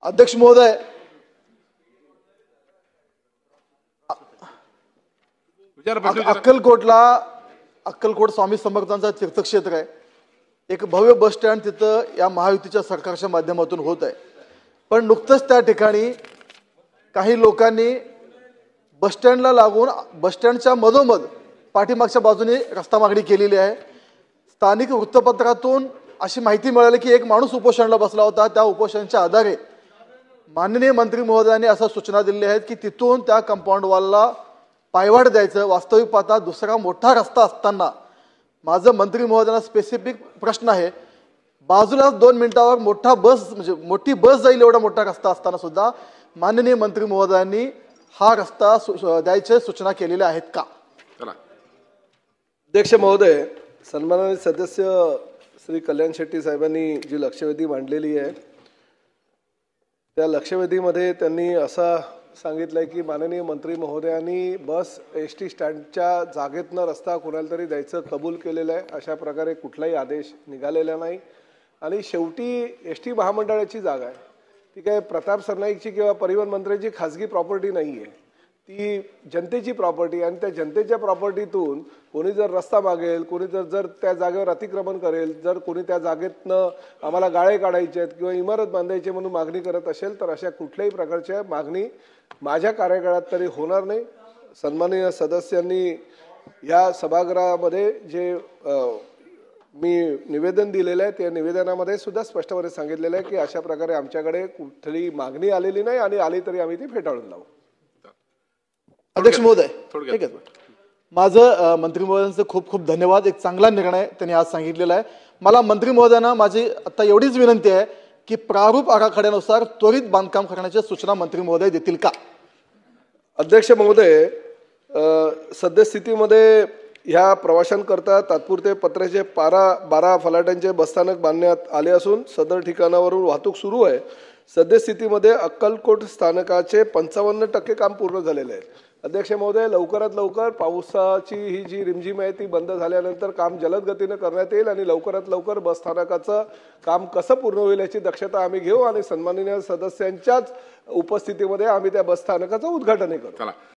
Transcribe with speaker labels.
Speaker 1: अध्यक्ष महोदय, अक्कलकोट स्वामी समर्थांचा तीर्थक्षेत्र आहे। एक भव्य बस स्टँड तिथं या महायुतीच्या सरकारच्या माध्यमातून होत आहे। पण नुकतंच त्या ठिकाणी काही लोकांनी बस स्टँडला लागून बस स्टँडच्या मधोमध पाठीमागच्या बाजूने रस्ता मागणी केलेली आहे। स्थानिक वृत्तपत्रातून अशी माहिती मिळाली की एक माणूस उपोषणाला बसला होता। त्या उपोषणाच्या आधारे माननीय मंत्री महोदयांनी अशा सूचना दिल्या आहेत की तिथून त्या कंपाऊंड वॉलला पायवाट द्यायचं। वास्तविक पाहता दुसरा मोठा रस्ता असताना माझं मंत्री महोदयांना स्पेसिफिक प्रश्न आहे, बाजूला 2 मिनिटावर मोठी बस जाईल एवढा मोठा रस्ता असताना सुद्धा माननीय मंत्री महोदयांनी हा रस्ता द्यायच्या सूचना केलेल्या आहेत का?
Speaker 2: अध्यक्ष महोदय, सन्माननीय सदस्य श्री कल्याण शेट्टी साहेबांनी जी लक्षवेधी मांडलेली आहे त्या लक्षवेधीमध्ये त्यांनी असा सांगितलंय की माननीय मंत्री महोदयांनी बस एसटी स्टँडच्या जागेतनं रस्ता कोणाला तरी द्यायचं कबूल केलेलं आहे। अशा प्रकारे कुठलाही आदेश निघालेला नाही आणि शेवटी एसटी महामंडळाची जागा आहे, ती काय प्रताप सरनाईकची किंवा परिवहन मंत्र्यांची खासगी प्रॉपर्टी नाही आहे, ती जनतेची प्रॉपर्टी। आणि त्या जनतेच्या प्रॉपर्टीतून कोणी जर रस्ता मागेल, कोणी जर त्या जागेवर अतिक्रमण करेल, जर कोणी त्या जागेतनं आम्हाला गाळे काढायचे आहेत किंवा इमारत बांधायची म्हणून मागणी करत असेल तर अशा कुठल्याही प्रकारच्या मागणी माझ्या कार्यकाळात तरी होणार नाही। सन्माननीय सदस्यांनी या सभागृहामध्ये जे मी निवेदन दिलेलं आहे त्या निवेदनामध्ये सुद्धा स्पष्टपणे सांगितलेलं आहे की अशा प्रकारे आमच्याकडे कुठली मागणी आलेली नाही आणि आली तरी आम्ही ती फेटाळून लावू।
Speaker 1: अध्यक्ष महोदय, ठीक आहे, माझं मंत्री महोदयांचं खूप खूप धन्यवाद। एक चांगला निर्णय त्यांनी आज सांगितलेला आहे। मला मंत्री महोदयांना माझी आता एवढीच विनंती आहे की प्रारूप आराखड्यानुसार त्वरित बांधकाम करण्याच्या सूचना मंत्री महोदय देतील का?
Speaker 2: अध्यक्ष महोदय, सद्यस्थितीमध्ये ह्या प्रवाशांकरता तात्पुरते पत्र्याचे 12 फलाटांचे बसस्थानक बांधण्यात आले असून सदर ठिकाणावरून वाहतूक सुरू आहे। सद्यस्थितीमध्ये अक्कलकोट स्थानकाचे 55% काम पूर्ण झालेले आहे। अध्यक्ष महोदय, लवकरात लवकर पावसाची ही जी रिमझिम आहे ती बंद झाल्यानंतर काम जलद गतीने करण्यात येईल आणि लवकरात लवकर बसस्थानकाचं काम कसं पूर्ण होईल याची दक्षता आम्ही घेऊ आणि सन्माननीय सदस्यांच्याच उपस्थितीमध्ये आम्ही त्या बसस्थानकाचं उद्घाटन करू।